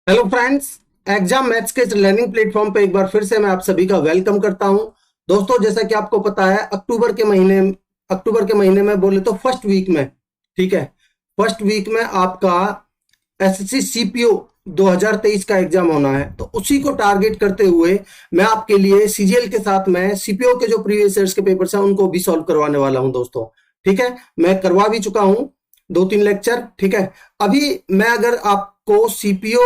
Hello friends. Exam maths के इस learning platform पे एक बार फिर से मैं आप सभी का वेलकम करता हूं। दोस्तों, जैसा कि आपको पता है अक्टूबर के महीने में बोले तो फर्स्ट वीक में, ठीक है, फर्स्ट वीक में आपका एसएससी सीपीओ 2023 का एग्जाम होना है। तो उसी को टारगेट करते हुए मैं आपके लिए सीजीएल के साथ में सीपीओ के जो प्रीवियस ईयर्स के पेपर्स हैं उनको भी सॉल्व करवाने वाला हूं दोस्तों। ठीक है, मैं करवा भी चुका हूं 2-3 लेक्चर। ठीक है, अभी मैं अगर आपको सीपीओ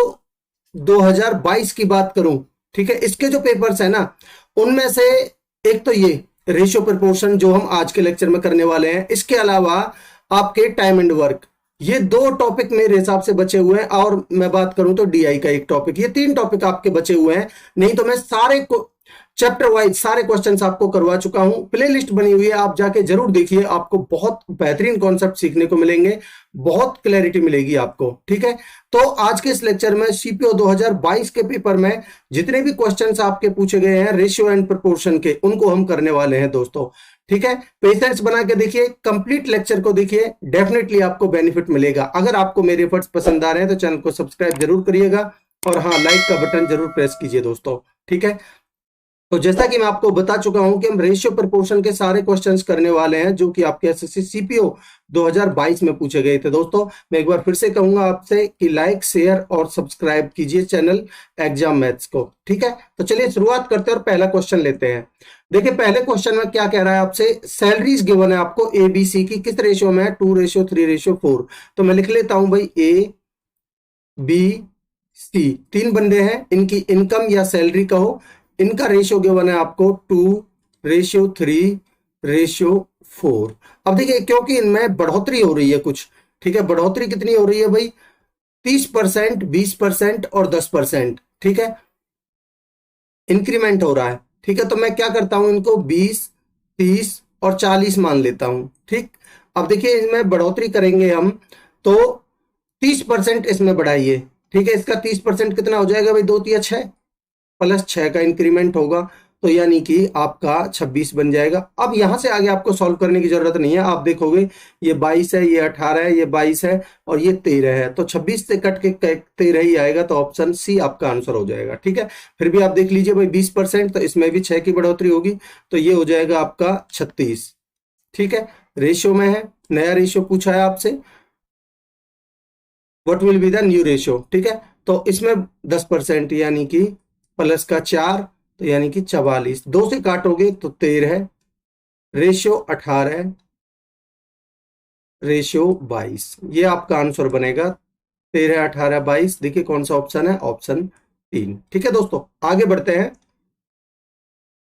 2022 की बात करूं, ठीक है, इसके जो पेपर्स है ना, उनमें से एक तो ये रेशियो प्रपोर्शन जो हम आज के लेक्चर में करने वाले हैं, इसके अलावा आपके टाइम एंड वर्क, ये दो टॉपिक मेरे हिसाब से बचे हुए हैं। और मैं बात करूं तो डीआई का एक टॉपिक, ये 3 टॉपिक आपके बचे हुए हैं। नहीं तो मैं सारे को चैप्टर वाइज सारे क्वेश्चंस आपको करवा चुका हूं। प्ले लिस्ट बनी हुई है, आप जाके जरूर देखिए, आपको बहुत बेहतरीन कॉन्सेप्ट सीखने को मिलेंगे, बहुत क्लैरिटी मिलेगी आपको। ठीक है, तो आज के इस लेक्चर में सीपीओ 2022 के पेपर में जितने भी क्वेश्चंस आपके पूछे गए हैं रेशियो एंड प्रोपोर्शन के, उनको हम करने वाले हैं दोस्तों। ठीक है, पेशेंस बना के देखिए, कंप्लीट लेक्चर को देखिए, डेफिनेटली आपको बेनिफिट मिलेगा। अगर आपको मेरे एफर्ट्स पसंद आ रहे हैं तो चैनल को सब्सक्राइब जरूर करिएगा और हाँ, लाइक का बटन जरूर प्रेस कीजिए दोस्तों। ठीक है, तो जैसा कि मैं आपको बता चुका हूं कि हम रेशियो प्रपोर्शन के सारे क्वेश्चंस करने वाले हैं जो कि आपके एसएससी सीपीओ 2022 में पूछे गए थे दोस्तों। मैं एक बार फिर से कहूंगा आपसे कि लाइक, शेयर और सब्सक्राइब कीजिए चैनल एग्जाम मैथ्स को। ठीक है, तो चलिए शुरुआत करते हैं और पहला क्वेश्चन लेते हैं। देखिए, पहले क्वेश्चन में क्या कह रहा है आपसे, सैलरीज गिवन है आपको ए बी सी की, किस रेशियो में है, 2:3:4। तो मैं लिख लेता हूं भाई, ए बी सी, 3 बंदे हैं, इनकी इनकम या सैलरी कहो, इनका रेशियो गिवन है आपको 2:3:4। अब देखिए, क्योंकि इनमें बढ़ोतरी हो रही है कुछ, ठीक है, बढ़ोतरी कितनी हो रही है भाई, 30%, 20% और 10%। ठीक है, इंक्रीमेंट हो रहा है। ठीक है, तो मैं क्या करता हूं, इनको 20, 30 और 40 मान लेता हूं। ठीक, अब देखिए इसमें बढ़ोतरी करेंगे हम तो 30% इसमें बढ़ाइए। ठीक है, इसका 30% कितना हो जाएगा भाई, 2×3=6, +6 का इंक्रीमेंट होगा, तो यानी कि आपका 26 बन जाएगा। अब यहां से आगे आपको सॉल्व करने की जरूरत नहीं है, आप देखोगे ये 22 है, ये 18 है, ये 22 है और ये 13 है, तो 26 से कट के 13 ही आएगा, तो ऑप्शन सी आपका आंसर हो जाएगा। ठीक है, फिर भी आप देख लीजिए भाई, 20% तो इसमें भी 6 की बढ़ोतरी होगी, तो ये हो जाएगा आपका 36। ठीक है, रेशियो में है, नया रेशियो पूछा है आपसे, what will be the new ratio. ठीक है, तो इसमें 10% यानी कि +4, तो यानी कि 44, 2 से काटोगे तो 13, रेशियो 18, रेशियो 22, ये आपका आंसर बनेगा। 13, 18, 22, देखिए कौन सा ऑप्शन है, ऑप्शन 3। ठीक है दोस्तों, आगे बढ़ते हैं।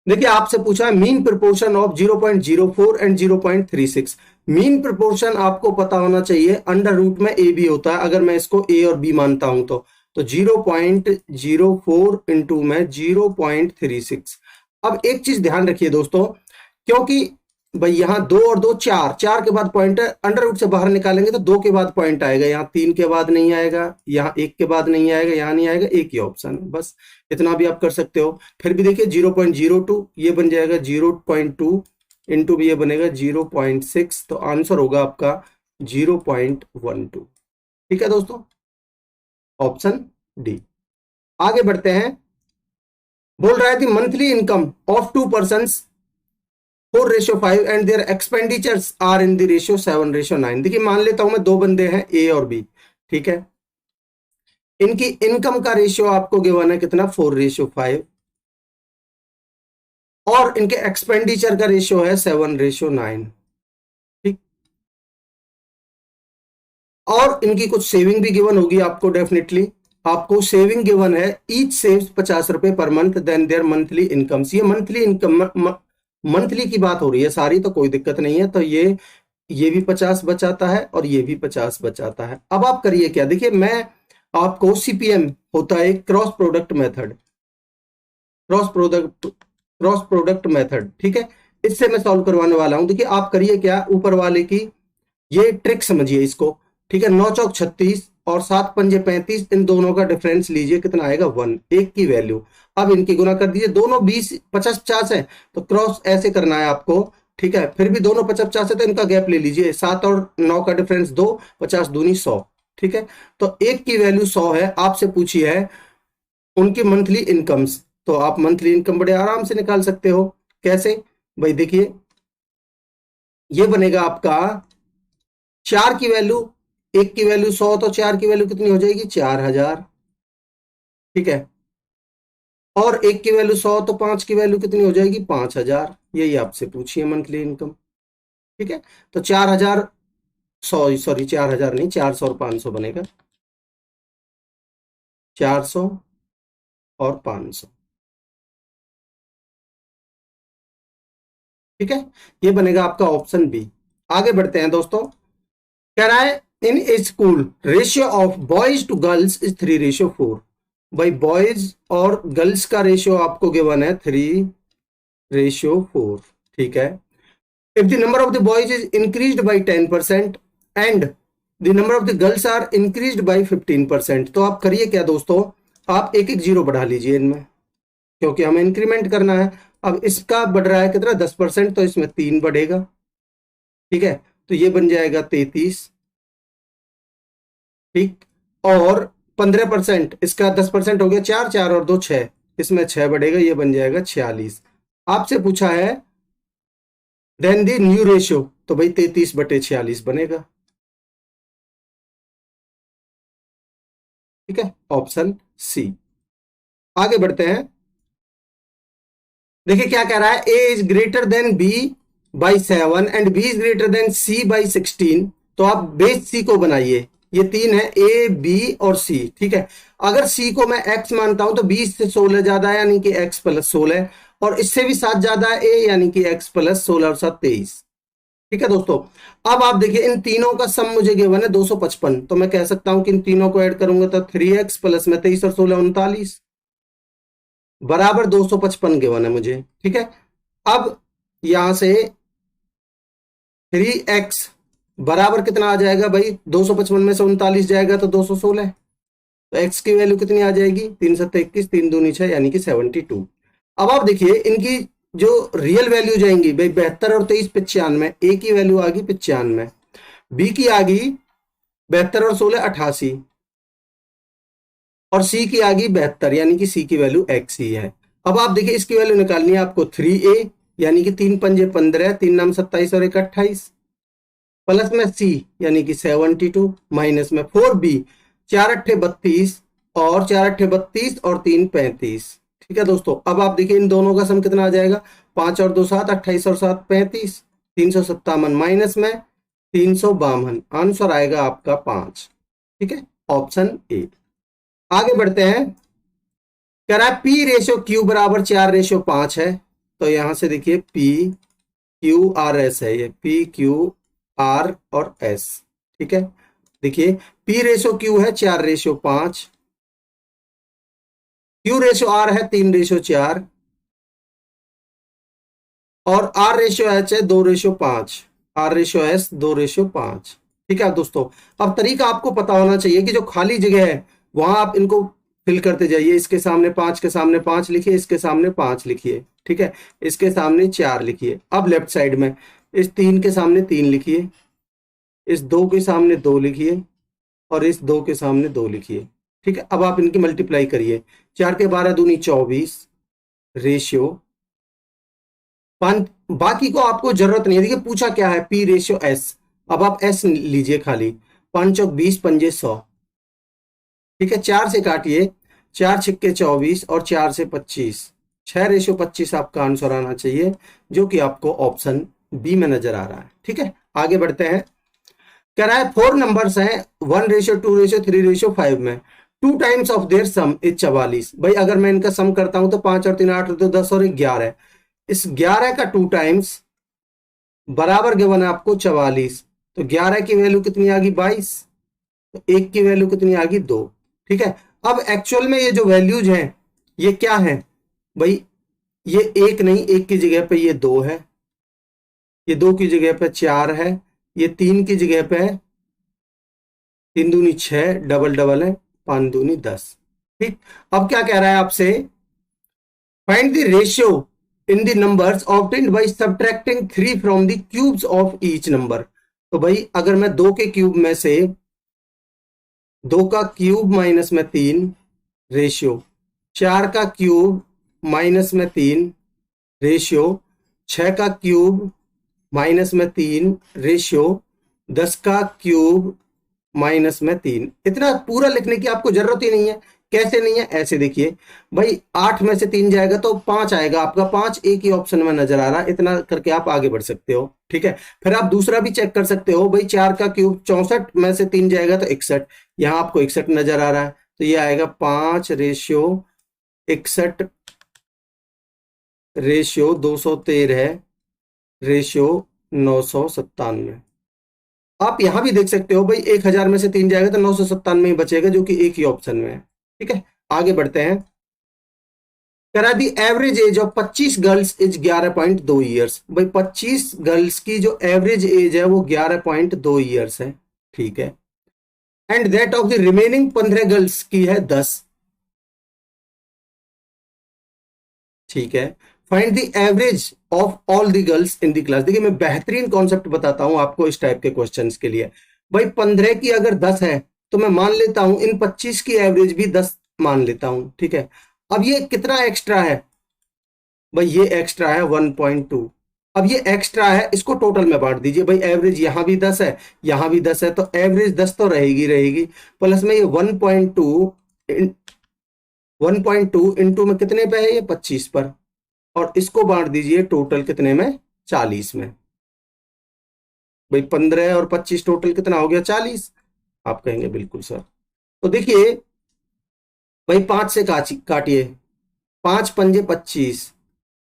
देखिए, आपसे पूछा है mean proportion of 0.04 and 0.36। Mean proportion आपको पता होना चाहिए, अंडर रूट में ए बी होता है, अगर मैं इसको ए और बी मानता हूं तो 0.04 इंटू में 0.36। अब एक चीज ध्यान रखिए दोस्तों, क्योंकि भाई यहाँ 2 और 2 4, 4 के बाद पॉइंट है, अंडर रूट से बाहर निकालेंगे तो 2 के बाद पॉइंट आएगा, यहाँ 3 के बाद नहीं आएगा, यहाँ 1 के बाद नहीं आएगा, यहाँ नहीं आएगा, एक ही ऑप्शन है बस, इतना भी आप कर सकते हो। फिर भी देखिए 0.02 ये बन जाएगा 0.2 इंटू भी ये बनेगा 0.6, तो आंसर होगा आपका 0.12। ठीक है दोस्तों, ऑप्शन डी। आगे बढ़ते हैं, बोल रहा है कि monthly income of 2 person 4:5 and their expenditures are in the ratio 7:9। देखिए, मान लेता हूं मैं 2 बंदे हैं ए और बी, ठीक है, इनकी इनकम का रेशियो आपको गिवन है कितना, 4:5, और इनके एक्सपेंडिचर का रेशियो है 7:9। ठीक, और इनकी कुछ सेविंग भी गिवन होगी आपको, डेफिनेटली आपको सेविंग गिवन है, ईच सेव्स 50 रुपए per month then their monthly incomes. ये मंथली इनकम मंथली की बात हो रही है सारी, तो कोई दिक्कत नहीं है, तो ये भी 50 बचाता है और ये भी 50 बचाता है। अब आप करिए क्या, देखिए मैं आपको सीपीएम होता है cross product method, cross product method, ठीक है, इससे मैं सॉल्व करवाने वाला हूं। देखिए आप करिए क्या, ऊपर वाले की ये ट्रिक समझिए इसको। ठीक है, 9×4 36 और 7×5 35, इन दोनों का डिफरेंस लीजिए, कितना आएगा 1, एक की वैल्यू। अब इनकी गुना कर दीजिए, दोनों 20 50 50 है, तो क्रॉस ऐसे करना है आपको। ठीक है, फिर भी दोनों 50 50 है, तो इनका गैप ले लीजिए, 7 और 9 का डिफरेंस 2, 50 दूनी 100। ठीक है, तो एक की वैल्यू 100 है, आपसे पूछी है उनकी मंथली इनकम्स, तो आप मंथली इनकम बड़े आराम से निकाल सकते हो। कैसे भाई, देखिए ये बनेगा आपका 4 की वैल्यू, एक की वैल्यू 100, तो 4 की वैल्यू कितनी हो जाएगी 4000, ठीक है, और एक की वैल्यू 100, तो 5 की वैल्यू कितनी हो जाएगी 5000, यही आपसे पूछिए मंथली इनकम। ठीक है, तो 4000, सॉरी 4000 नहीं, 400 और 500 बनेगा, 400 और 500, ठीक है, ये बनेगा आपका ऑप्शन बी। आगे बढ़ते हैं दोस्तों, कह रहा है in a school ratio of boys to girls is 3:4। भाई बॉयज और गर्ल्स का रेशियो आपको गिवन है 3:4, ठीक है। If the number of the boys is increased by 10% and the number of the girls are increased by 15%, तो आप करिए क्या दोस्तों, आप एक एक जीरो बढ़ा लीजिए इनमें, क्योंकि हमें इंक्रीमेंट करना है। अब इसका बढ़ रहा है कितना 10%, तो इसमें 3 बढ़ेगा, ठीक है, तो ये बन जाएगा 33, ठीक, और 15%, इसका 10% हो गया 4, 4 और 2 6, इसमें 6 बढ़ेगा, ये बन जाएगा 46। आपसे पूछा है देन द न्यू रेशियो, तो भाई 33/46 बनेगा, ठीक है, ऑप्शन सी। आगे बढ़ते हैं, देखिए क्या कह रहा है, A is greater than B by 7 and B is greater than C by 16, तो आप बेस सी को बनाइए, ये 3 है, ए बी और सी, ठीक है। अगर सी को मैं एक्स मानता हूं तो 20 से 16 ज्यादा है, यानी कि एक्स प्लस 16, और इससे भी 7 ज्यादा है ए, यानी कि एक्स प्लस 16 और 7 23, ठीक है दोस्तों। अब आप देखिए इन तीनों का सम मुझे गिवन है 255, तो मैं कह सकता हूं कि इन तीनों को ऐड करूंगा तो 3x प्लस में 23 और 16 39 बराबर 255 गिवन है मुझे, ठीक है। अब यहां से 3x बराबर कितना आ जाएगा भाई, 255 में से 39 जाएगा तो 216, तो x की वैल्यू कितनी आ जाएगी 3 7 21, 3 दूनी 6, यानी कि 72। अब आप देखिए इनकी जो रियल वैल्यू जाएंगी भाई, 72 और 23 95, ए की वैल्यू आ गई 95, बी की आ गई 72 और 16 88, और सी की आ गई 72, यानी कि सी की वैल्यू एक्स ही है। अब आप देखिए इसकी वैल्यू निकालनी है आपको, 3a यानी कि 3 पंजे 15, 3 नाम 27 और 1 28, प्लस में सी यानी कि 72, माइनस में 4b 4 अट्ठे 32 और 4 अट्ठे 32 और 3 35, ठीक है दोस्तों। अब आप देखिए इन दोनों का सम कितना आ जाएगा, 5 और 2 7, 28 और 7 35, 357 माइनस में 352, आंसर आएगा आपका 5, ठीक है, ऑप्शन ए। आगे बढ़ते हैं, कह रहा है पी रेशियो क्यू बराबर 4:5 है, तो यहां से देखिए पी क्यू आर एस है, ये पी क्यू आर और एस, ठीक है। देखिए पी रेशियो क्यू है 4:5, क्यू रेशियो आर है 3:4, और आर रेशियो एच है 2:5, आर रेशियो एस 2:5, ठीक है दोस्तों। अब तरीका आपको पता होना चाहिए कि जो खाली जगह है वहां आप इनको फिल करते जाइए, इसके सामने 5 के सामने 5 लिखिए, इसके सामने 5 लिखिए, ठीक है, इसके सामने 4 लिखिए। अब लेफ्ट साइड में इस 3 के सामने 3 लिखिए, इस 2 के सामने 2 लिखिए, और इस 2 के सामने 2 लिखिए, ठीक है। अब आप इनकी मल्टीप्लाई करिए, 4 के 12 दूनी 24 रेशियो 5, बाकी को आपको जरूरत नहीं है। देखिए पूछा क्या है, पी रेशियो एस, अब आप एस लीजिए खाली, 5 चौक 20 पंजे 100, ठीक है, 4 से काटिए, 4 छिक्के 24 और 4 से 25, 6:25 आपका आंसर आना चाहिए, जो कि आपको ऑप्शन बी में नजर आ रहा है, ठीक है। आगे बढ़ते हैं, कह रहा है 4 नंबर्स हैं 1:2:3:5 में, 2 times of their some is 44। भाई अगर मैं इनका सम करता हूं तो 5 और 3 8 और 2 10 और 11, इस 11 का 2 टाइम्स बराबर गिवन है आपको 44, तो 11 की वैल्यू कितनी आ गई 22, तो 1 की वैल्यू कितनी आ गई 2, ठीक है। अब एक्चुअल में ये जो वैल्यूज हैं ये क्या है भाई, ये 1 नहीं, 1 की जगह पे ये 2 है, ये 2 की जगह पे 4 है, ये 3 की जगह पे है, 3 दूनी 6, डबल डबल है, 5 दूनी 10, ठीक। अब क्या कह रहा है आपसे, find the ratio in the numbers obtained by subtracting 3 from the cubes of each number. तो भाई अगर मैं 2 के क्यूब में से 2 का क्यूब माइनस में 3 रेशियो, 4 का क्यूब माइनस में 3 रेशियो, 6 का क्यूब माइनस में 3 रेशियो, 10 का क्यूब माइनस में 3। इतना पूरा लिखने की आपको जरूरत ही नहीं है। कैसे नहीं है, ऐसे देखिए भाई, 8 में से 3 जाएगा तो 5 आएगा आपका, 5 एक ही ऑप्शन में नजर आ रहा है। इतना करके आप आगे बढ़ सकते हो, ठीक है। फिर आप दूसरा भी चेक कर सकते हो भाई, 4 का क्यूब 64 में से 3 जाएगा तो 61, यहाँ आपको 61 नजर आ रहा है, तो ये आएगा 5 रेशियो 61 रेशियो 213 रेशियो 997। आप यहां भी देख सकते हो भाई, 1000 में से 3 जाएगा तो 997 ही बचेगा, जो कि एक ही ऑप्शन में है, ठीक है। आगे बढ़ते हैं। करा the average age of 25 girls is 11.2 years. भाई 25 गर्ल्स की जो एवरेज एज है वो 11.2 ईयर्स है, ठीक है। And that of the remaining 15 girls की है 10, ठीक है। Find the average of all the girls in the class. देखिए मैं बेहतरीन कॉन्सेप्ट बताता हूं आपको इस टाइप के क्वेश्चंस के लिए। भाई 15 की अगर 10 है तो मैं मान लेता हूं इन 25 की एवरेज भी 10 मान लेता हूं, ठीक है। अब ये कितना एक्स्ट्रा है, भाई ये एक्स्ट्रा है 1.2। अब ये एक्स्ट्रा है, इसको टोटल में बांट दीजिए। भाई एवरेज यहां भी 10 है, यहां भी 10 है, तो एवरेज 10 तो रहेगी रहेगी, प्लस में ये 1.2 इंटू में कितने पे है, ये 25 पर, और इसको बांट दीजिए टोटल कितने में, 40 में। भाई 15 और 25 टोटल कितना हो गया, 40। आप कहेंगे बिल्कुल सर। तो देखिए भाई 5 से काटिए, 5 पंजे 25,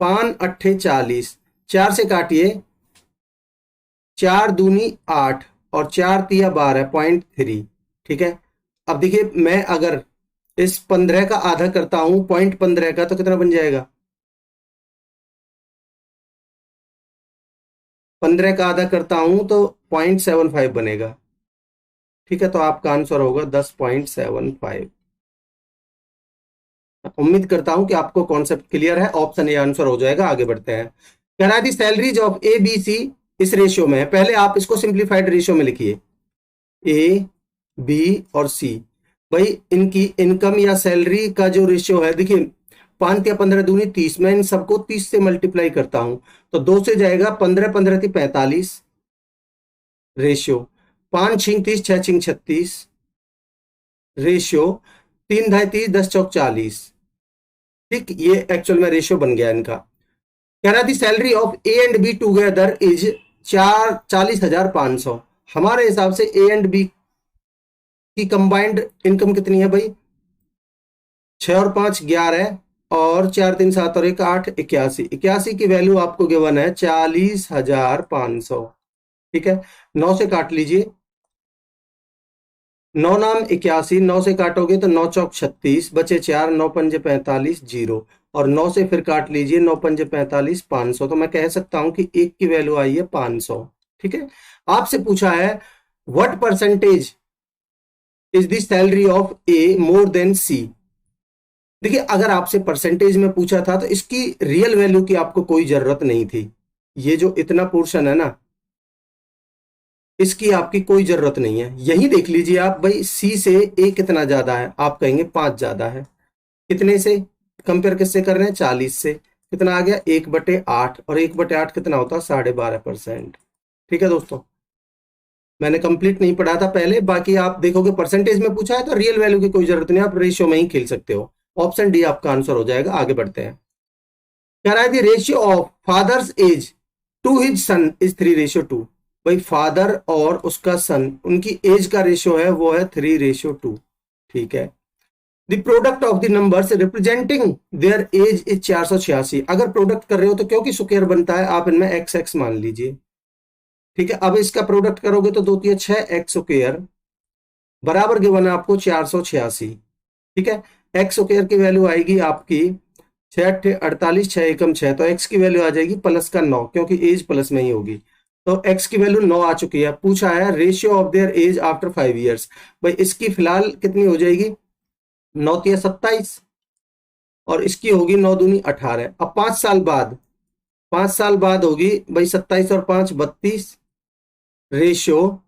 5 अट्ठे 40, 4 से काटिए, 4 दूनी 8 और 4 तिया 12.3, ठीक है। अब देखिए मैं अगर इस 15 का आधा करता हूं 0.15 का, तो कितना बन जाएगा, 15 का आधा करता हूं तो 0.75 बनेगा, ठीक है। तो आपका आंसर होगा 10.75। उम्मीद करता हूं कि आपको कॉन्सेप्ट क्लियर है। ऑप्शन ए आंसर हो जाएगा। आगे बढ़ते हैं। कह रहा है the salaries of A B C इस रेशियो में है। पहले आप इसको सिंप्लीफाइड रेशियो में लिखिए, ए बी और सी। भाई इनकी इनकम या सैलरी का जो रेशियो है, देखिए 5 या 15 दूनी 30, मैं इन सबको 30 से मल्टीप्लाई करता हूं तो 2 से जाएगा, 15 15 थी 45 रेशियो, 5 छिंग 30, 6 छिंग 36 रेशियो, 3 ढाई 30, 10 चौक 40, ठीक। ये एक्चुअल में रेशियो बन गया इनका। कह रहा थी salary of A and B together is 40,500। हमारे हिसाब से ए एंड बी की कंबाइंड इनकम कितनी है भाई, 6 और 5 11, और 4 3 7 और 1 8, 81। 81 की वैल्यू आपको गिवन है 40,500, ठीक है। 9 से काट लीजिए, 9 नाम 81, 9 से काटोगे तो 9 चौक 36, बचे 4, 9 पंजे 45, 0, और 9 से फिर काट लीजिए, 9 पंजे 45, 500। तो मैं कह सकता हूं कि एक की वैल्यू आई है 500, ठीक है। आपसे पूछा है what percentage is the salary of A more than C. देखिए अगर आपसे परसेंटेज में पूछा था तो इसकी रियल वैल्यू की आपको कोई जरूरत नहीं थी। ये जो इतना पोर्शन है ना, इसकी आपकी कोई जरूरत नहीं है। यही देख लीजिए आप भाई, सी से ए कितना ज्यादा है, आप कहेंगे 5 ज्यादा है। कितने से कंपेयर किससे कर रहे हैं, 40 से। कितना आ गया, 1/8, और 1/8 कितना होता है, 12.5%, ठीक है दोस्तों। मैंने कंप्लीट नहीं पढ़ा था पहले, बाकी आप देखोगे परसेंटेज में पूछा है तो रियल वैल्यू की कोई जरूरत नहीं, आप रेशियो में ही खेल सकते हो। ऑप्शन डी आपका आंसर हो जाएगा। आगे बढ़ते हैं। कह रहा है the ratio of father's age to his son is 3:2। भाई फादर और उसका सन, उनकी एज का रेशियो है वो है 3:2, ठीक है। The product of the numbers representing their age is 486। अगर प्रोडक्ट कर रहे हो तो क्योंकि स्क्वायर बनता है, आप इनमें एक्स एक्स मान लीजिए, ठीक है। अब इसका प्रोडक्ट करोगे तो 2 3 6 एक्स स्क्वायर बराबर गिवन है आपको 486, ठीक है। एक्स स्क्वायर की वैल्यू आएगी आपकी 6 48, 6 एकम 6, तो एक्स की वैल्यू आ जाएगी प्लस का 9, क्योंकि एज प्लस में ही होगी। तो एक्स की वैल्यू 9 आ चुकी है। पूछा है ratio of their age after 5 years. भाई इसकी फिलहाल कितनी हो जाएगी, 9 तिया 27, और इसकी होगी 9 दूनी 18। अब 5 साल बाद, 5 साल बाद होगी भाई 27 और 5 32 रेशियो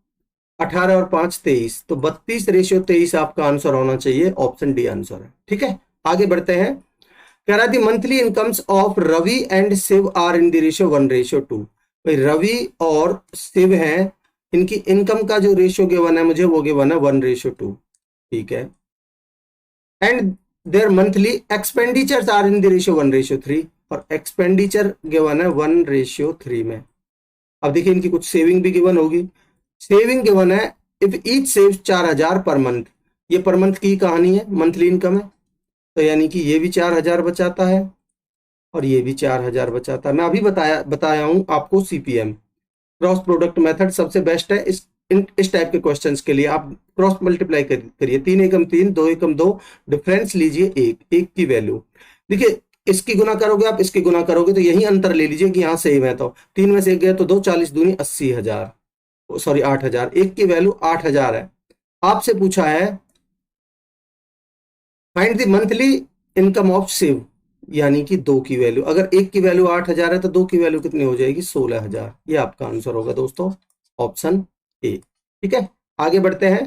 18 और 5 23, तो 32:23 आपका आंसर होना चाहिए, ऑप्शन डी आंसर है। ठीक है, आगे बढ़ते हैं। कह रहा है the monthly incomes of Ravi and Shiv are in the ratio 1:2। भाई रवि और शिव हैं, इनकी इनकम का जो रेशियो गिवन है मुझे, वो गिवन है 1:2। ठीक है, and their monthly expenditures are in the ratio 1:3, और एक्सपेंडिचर गिवन है 1:3 में। अब देखिए इनकी कुछ सेविंग भी गिवन होगी। सेविंग गिवन है if each save 4000 per month, ये पर मंथ की कहानी है, मंथली इनकम है, तो यानी कि ये भी 4000 बचाता है और ये भी 4000 बचाता है। मैं अभी बताया हूं आपको सीपीएम, क्रॉस प्रोडक्ट मेथड सबसे बेस्ट है इस टाइप के क्वेश्चंस के लिए। आप क्रॉस मल्टीप्लाई करिए, 3 एकम 3, 2 एकम 2, डिफरेंस लीजिए एक की वैल्यू। देखिए इसकी गुना करोगे आप, इसकी गुना करोगे तो यही अंतर ले लीजिए कि यहाँ सेम है, तो 3 में से 1 गया तो 2, 40 दूनी 80,000, सॉरी 8,000, एक की वैल्यू 8,000 है। आपसे पूछा है find the monthly income of Shiv, यानी कि 2 की वैल्यू, अगर एक की वैल्यू 8,000 है तो 2 की वैल्यू कितनी हो जाएगी, 16,000। ये आपका आंसर होगा दोस्तों, ऑप्शन ए। ठीक है, आगे बढ़ते हैं।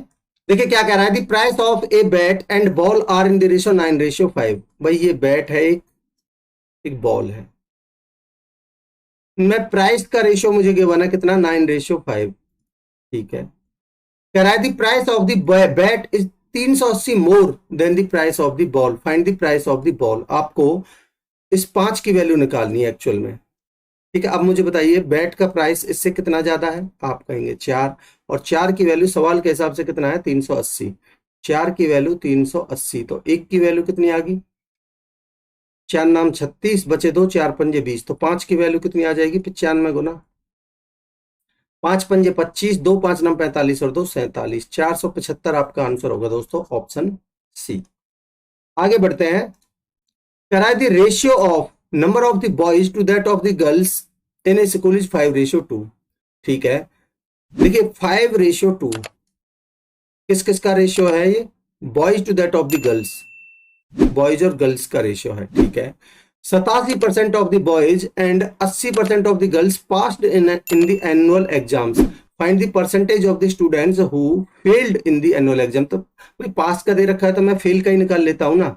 देखिए क्या कह रहा है, the price of a bat and ball are in the ratio 9:5। भाई ये बैट है, एक बॉल है, मैं प्राइस का रेशियो मुझे गिवन है कितना, 9:5। ठीक है, कह रहा है the price of the bat is 380 more than the price of the ball, find the price of the ball. आपको इस 5 की वैल्यू निकालनी है एक्चुअल में। ठीक है, अब मुझे बताइए बैट का प्राइस इससे कितना ज्यादा है, आप कहेंगे 4, और 4 की वैल्यू सवाल के हिसाब से कितना है, 380। 4 की वैल्यू 380, तो एक की वैल्यू कितनी आ गई, 4 नाम 36, बचे 2, 4 पंजे 20, तो 5 की वैल्यू कितनी आ जाएगी, 95 गुना 5 पंजे 25, 2 5 नाम 45 और 2 47, 475 आपका आंसर होगा दोस्तों, ऑप्शन सी। आगे बढ़ते हैं। कराए the ratio of number of the boys to that of the girls in a school is 5:2। ठीक है, देखिए 5:2 किस किस का रेशियो है, ये boys to that of the girls, boys और गर्ल्स का रेशियो है। ठीक है, 87% of the boys and 80% of the girls passed in the annual exams, find the percentage of the students who failed in the annual exam. तो भाई पास का दे रखा है तो मैं फेल का ही निकाल लेता हूं ना।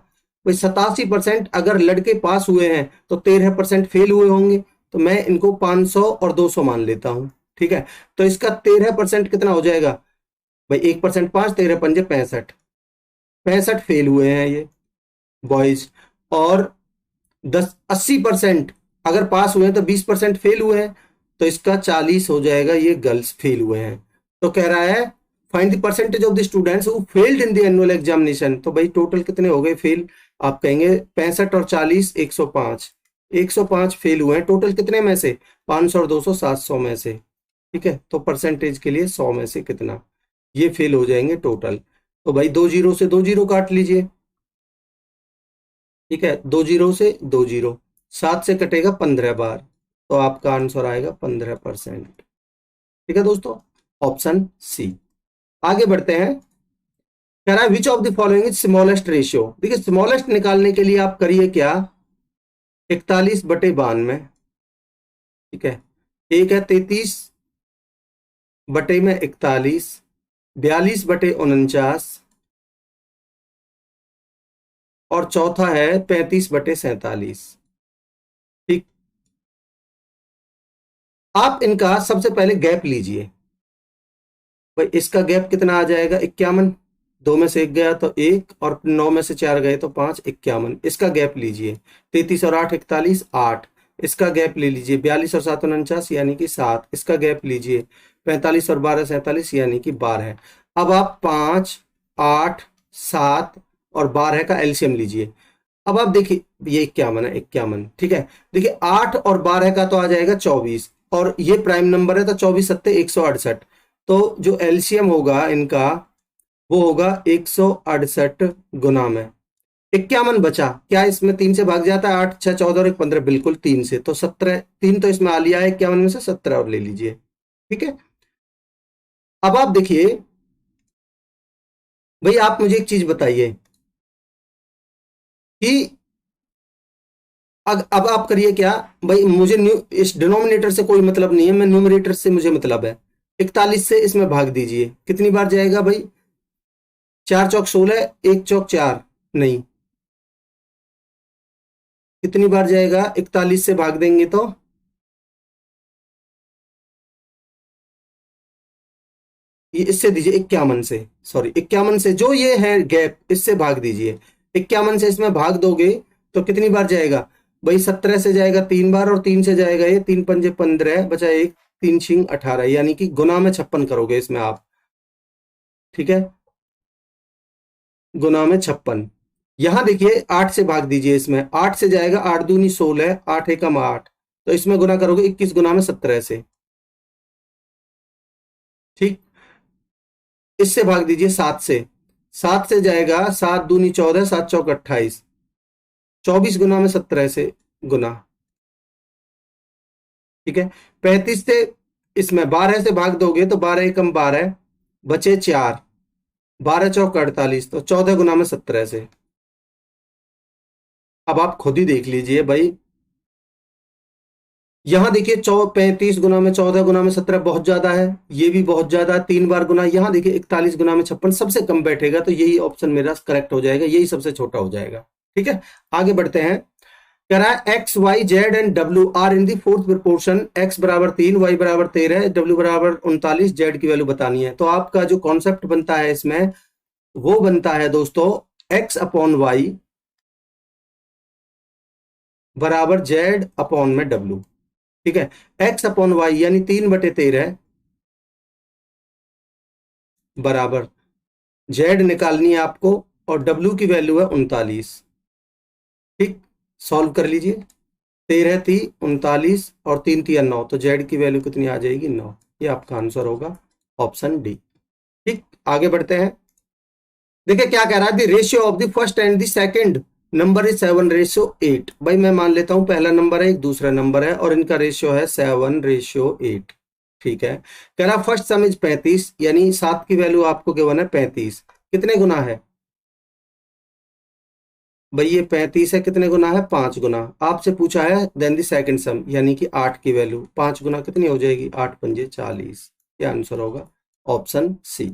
भाई 87% अगर लड़के पास हुए हैं तो 13% फेल हुए होंगे, तो मैं इनको 500 और 200 मान लेता हूं। ठीक है, तो इसका 13% कितना हो जाएगा, भाई 1% 5, 13 पंजे 65, 65 फेल हुए हैं ये बॉयज, और 80% अगर पास हुए हैं तो 20% फेल हुए हैं, तो इसका 40 हो जाएगा, ये गर्ल्स फेल हुए हैं। तो कह रहा है find the percentage of the students who failed in the annual examination. तो भाई टोटल कितने हो गए फेल, आप कहेंगे 65 और 40 105, 105 फेल हुए हैं टोटल, कितने में से 500 और 200 700 में से। ठीक है, तो परसेंटेज के लिए 100 में से कितना, ये फेल हो जाएंगे टोटल। तो भाई 2 जीरो से 2 जीरो काट लीजिए। ठीक है, 2 जीरो से 2 जीरो, 7 से कटेगा 15 बार, तो आपका आंसर आएगा 15%। ठीक है दोस्तों, ऑप्शन सी। आगे बढ़ते हैं। कह रहा है which of the following is smallest ratio. देखिए स्मॉलेस्ट निकालने के लिए आप करिए क्या, 41/92। ठीक है, एक है 33 बटे में 41, 42/49, और चौथा है 35/47। ठीक, आप इनका सबसे पहले गैप लीजिए। भाई इसका गैप कितना आ जाएगा, 51, 2 में से 1 गया तो 1, और 9 में से 4 गए तो 5, 51। इसका गैप लीजिए, 33 और 8 41, 8। इसका गैप ले लीजिए, 42 और 7 49 यानी कि 7। इसका गैप लीजिए, 45 और 12 47 यानी कि 12। अब आप 5 8 7 और 12 का एलसीएम लीजिए। अब आप देखिए ये 51 है, 51। ठीक है, देखिए 8 और 12 का तो आ जाएगा 24, और ये प्राइम नंबर है तो 24 सत्ते 168, तो जो एलसीएम होगा इनका वो होगा 168 गुना में 51 बचा। क्या इसमें 3 से भाग जाता है, 8 6 14 और 1 15, बिल्कुल 3 से, तो 17, 3 तो इसमें आ लिया है, 51 में से 17 और ले लीजिए। ठीक है, अब आप देखिए भाई, आप मुझे एक चीज बताइए कि अब आप करिए क्या, भाई मुझे इस डिनोमिनेटर से कोई मतलब नहीं है, मैं न्यूमरेटर से मुझे मतलब है। 41 से इसमें भाग दीजिए, कितनी बार जाएगा भाई? 4 चौक 16, 1 चौक 4, नहीं, कितनी बार जाएगा? 41 से भाग देंगे तो ये इससे दीजिए 51 से, सॉरी 51 से, जो ये है गैप इससे भाग दीजिए। 51 से इसमें भाग दोगे तो कितनी बार जाएगा भाई? 17 से जाएगा 3 बार, और 3 से जाएगा ये, 3 पंजे 15 बचा एक, 3 छिंग 18, यानी कि गुना में 56 करोगे इसमें आप, ठीक है, गुना में 56। यहां देखिए 8 से भाग दीजिए इसमें, 8 से जाएगा 8 दूनी 16, 8 एकम 8, तो इसमें गुना करोगे 21 गुना में 17 से, ठीक। इससे भाग दीजिए 7 से, 7 से जाएगा 7 दूनी 14, 7 चौक 28, 24 गुना में 17 से गुना, ठीक है। 35 से इसमें 12 से भाग दोगे तो 12 एकम 12, बचे 4, 12 चौक 48, तो 14 गुना में 17 से। अब आप खुद ही देख लीजिए भाई, यहां देखिए 35 गुना में 14 गुना में 17 बहुत ज्यादा है, ये भी बहुत ज्यादा है, 3 बार गुना। यहां देखिए 41 गुना में 56 सबसे कम बैठेगा, तो यही ऑप्शन मेरा करेक्ट हो जाएगा, यही सबसे छोटा हो जाएगा, ठीक है। आगे बढ़ते हैं, कह रहा है X Y Z and W are in the fourth proportion, X बराबर 3, वाई बराबर 13, डब्ल्यू बराबर 39, जेड की वैल्यू बतानी है। तो आपका जो कॉन्सेप्ट बनता है इसमें वो बनता है दोस्तों, एक्स अपॉन वाई बराबर जेड अपॉन में डब्ल्यू, ठीक है। एक्स अपॉन वाई यानी 3/13 बराबर जेड निकालनी है आपको, और डब्ल्यू की वैल्यू है 39, ठीक। सॉल्व कर लीजिए, 13 थी 39 और 3 थी 9, तो जेड की वैल्यू कितनी आ जाएगी? 9। ये आपका आंसर होगा ऑप्शन डी, ठीक। आगे बढ़ते हैं, देखिए क्या कह रहा है, the ratio of the first and the second number is 7:8। भाई मैं मान लेता हूं पहला नंबर है, एक दूसरा नंबर है, और इनका रेशियो है 7:8, ठीक है। कह रहा फर्स्ट सम इज 35, यानी 7 की वैल्यू आपको गिवन है 35, कितने गुना है भाई? ये 35 है, कितने गुना है? 5 गुना। आपसे पूछा है देन द सेकंड सम, यानी कि 8 की वैल्यू 5 गुना कितनी हो जाएगी? 8 पंजे 40, ये आंसर होगा ऑप्शन सी,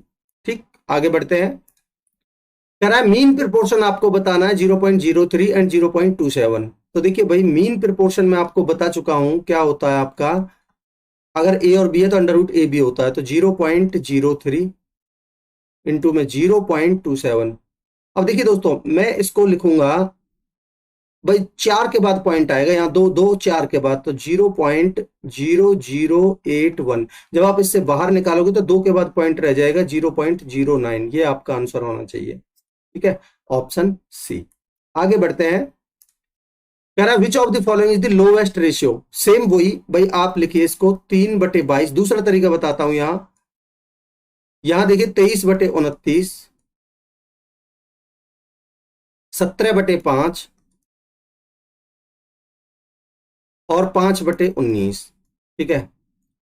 ठीक। आगे बढ़ते हैं, कह रहा है मीन प्रोपोर्शन आपको बताना है 0.03 एंड 0.27। तो देखिए भाई मीन प्रोपोर्शन में आपको बता चुका हूं क्या होता है आपका, अगर ए और बी है तो अंडर रूट ए बी होता है, तो 0.03 इंटू में 0.27। अब देखिए दोस्तों मैं इसको लिखूंगा भाई, 4 के बाद पॉइंट आएगा यहाँ, 2 2 4 के बाद, तो 0.0081। जब आप इससे बाहर निकालोगे तो 2 के बाद पॉइंट रह जाएगा 0.09, ये आपका आंसर होना चाहिए, ठीक है, ऑप्शन सी। आगे बढ़ते हैं, कह रहा है which of the following is the lowest ratio. Same वही भाई, आप लिखिए इसको 3/22। दूसरा तरीका बताता हूं, यहां देखिए 23/29, 17/5 और 5/19, ठीक है।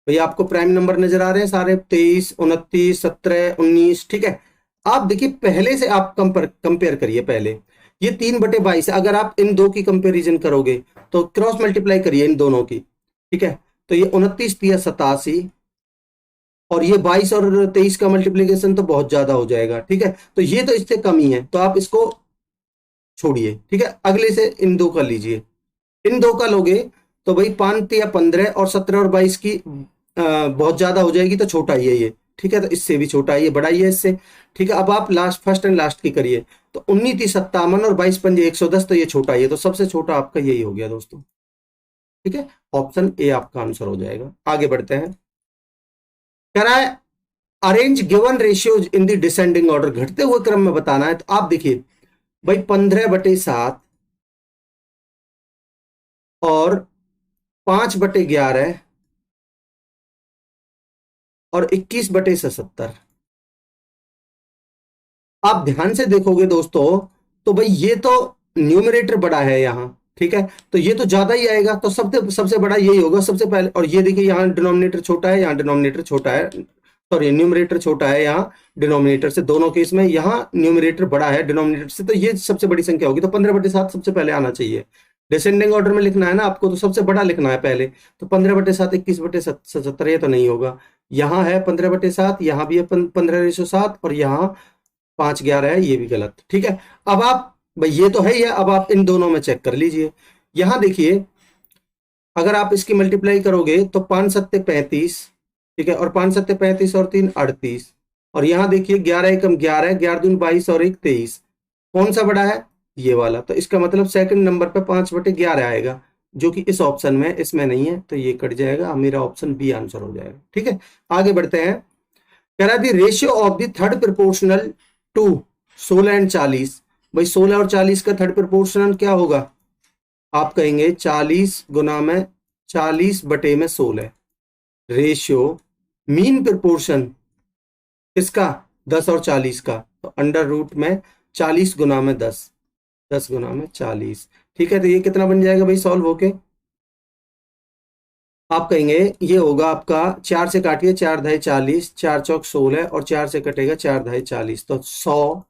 भैया आपको प्राइम नंबर नजर आ रहे हैं सारे, 23, 29, 17, 19, ठीक है। आप देखिए पहले से आप कंपेयर करिए, पहले ये 3/22, अगर आप इन दो की कंपेरिजन करोगे तो क्रॉस मल्टीप्लाई करिए इन दोनों की, ठीक है। तो ये 29 थी 87, और ये 22 और 23 का मल्टीप्लीकेशन तो बहुत ज्यादा हो जाएगा, ठीक है। तो ये तो इससे कम ही है, तो आप इसको छोड़िए, ठीक है। अगले से इन दो का लीजिए, इन दो का लोगे तो भाई 5 या 15 और 17 और 22 की बहुत ज्यादा हो जाएगी, तो छोटा ही है ये, ठीक है। तो इससे भी छोटा है ये, बड़ा ही है इससे, ठीक है। अब आप लास्ट फर्स्ट एंड लास्ट की करिए, तो 19 थी 57 और 22 पंजे 110, तो ये छोटा ही है, तो सबसे छोटा आपका यही हो गया दोस्तों, ठीक है। ऑप्शन ए आपका आंसर हो जाएगा। आगे बढ़ते हैं, कह रहा है arrange given ratios in the descending order, घटते हुए क्रम में बताना है। तो आप देखिए भाई 15/7 और 5/11 और 21/77। आप ध्यान से देखोगे दोस्तों, तो भाई ये तो न्यूमरेटर बड़ा है यहाँ, ठीक है, तो ये तो ज्यादा ही आएगा, तो सबसे सबसे बड़ा यही होगा सबसे पहले। और ये देखिए यहाँ डिनोमिनेटर छोटा है, यहाँ डिनोमिनेटर छोटा है, सॉरी न्यूमरेटर छोटा है यहाँ डिनोमिनेटर से, दोनों केस में यहाँ न्यूमरेटर बड़ा है डिनोमिनेटर से, तो ये सबसे बड़ी संख्या होगी, तो 15/7 सबसे पहले आना चाहिए। डिसेंडिंग ऑर्डर में लिखना है ना आपको, तो सबसे बड़ा लिखना है पहले, तो 15/7 21/77 ये तो नहीं होगा, यहाँ है 15/7, यहाँ भी है 15:7 और यहाँ 5:11 है, ये भी गलत। ठीक है, अब आप भाई ये तो है ही है, अब आप इन दोनों में चेक कर लीजिए। यहाँ देखिए अगर आप इसकी मल्टीप्लाई करोगे तो 5×7=35, ठीक है, और 5×7=35 और 3=38, और यहाँ देखिए 11×1=11, 11×2=22 और 1=23। कौन सा बड़ा है? ये वाला। तो इसका मतलब सेकंड नंबर पे 5/11 आएगा, जो कि इस ऑप्शन में, इसमें नहीं है, तो ये कट जाएगा, मेरा ऑप्शन बी आंसर हो जाएगा। ठीक है, आगे बढ़ते हैं। कह रहा है the ratio of the third proportional to 16 and 40। भाई 16 और 40 का थर्ड प्रोपोर्शनल क्या होगा? आप कहेंगे 40 गुना में 40/16। रेशियो मीन प्रोपोर्शन किसका? 10 और 40 का, तो अंडर रूट में 40 गुना में 10, 10 गुना में 40। ठीक है, तो ये कितना बन जाएगा भाई सॉल्व होके? आप कहेंगे ये होगा आपका, 4 से काटिए, 4×2=40, 4×4=16 और 4 से कटेगा 4×2=40, तो 100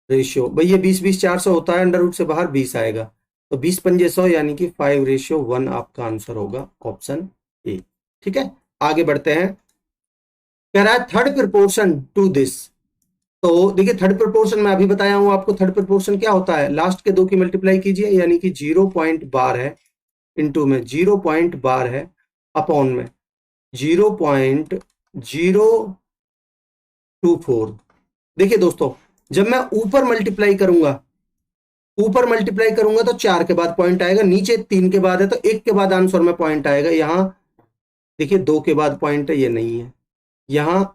रेशियो, भाई ये 20-20 400 होता है, अंडर रूट से बाहर 20 आएगा, तो 20×5 100 यानी कि 5:1 आपका आंसर होगा ऑप्शन ए। ठीक है, आगे बढ़ते हैं। कह रहा है थर्ड प्रोपोर्शन टू दिस। तो देखिए थर्ड प्रोपोर्शन मैं अभी बताया हूं आपको, थर्ड प्रोपोर्शन क्या होता है? लास्ट के दो की मल्टीप्लाई कीजिए, यानी कि 0.12 है, इंटू में 0.12 है, अपॉन में 0.024। देखिए दोस्तों, जब मैं ऊपर मल्टीप्लाई करूंगा, ऊपर मल्टीप्लाई करूंगा तो 4 के बाद पॉइंट आएगा, नीचे 3 के बाद है तो 1 के बाद आंसर में पॉइंट आएगा। यहां देखिए 2 के बाद पॉइंट है, ये नहीं है, यहां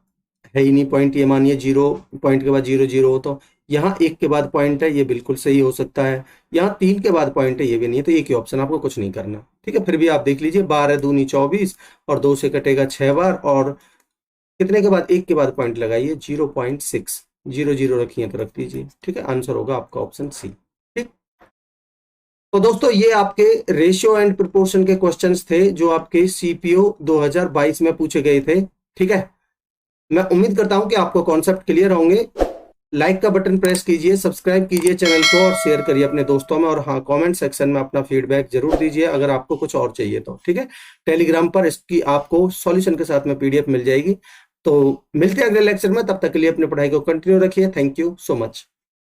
है ही नहीं पॉइंट, ये मानिए 0 पॉइंट के बाद 0 0 हो, तो यहाँ 1 के बाद पॉइंट है, ये बिल्कुल सही हो सकता है। यहाँ 3 के बाद पॉइंट है, ये भी नहीं है, तो एक ही ऑप्शन, आपको कुछ नहीं करना। ठीक है, फिर भी आप देख लीजिए, 12×2=24 और 2 से कटेगा 6 बार, और कितने के बाद? 1 के बाद पॉइंट लगाइए, 0.6, 0 0 रखिए तो रख दीजिए। ठीक है, आंसर होगा आपका ऑप्शन सी। ठीक, तो दोस्तों ये आपके रेशियो एंड प्रोपोर्शन के क्वेश्चंस थे जो आपके सीपीओ 2022 में पूछे गए थे। ठीक है, मैं उम्मीद करता हूं कि आपको कॉन्सेप्ट क्लियर होंगे। लाइक का बटन प्रेस कीजिए, सब्सक्राइब कीजिए चैनल को और शेयर करिए अपने दोस्तों में, और हाँ कमेंट सेक्शन में अपना फीडबैक जरूर दीजिए अगर आपको कुछ और चाहिए तो। ठीक है, टेलीग्राम पर इसकी आपको सॉल्यूशन के साथ में पीडीएफ मिल जाएगी। तो मिलते हैं अगले लेक्चर में, तब तक के लिए अपनी पढ़ाई को कंटिन्यू रखिए। Thank you so much.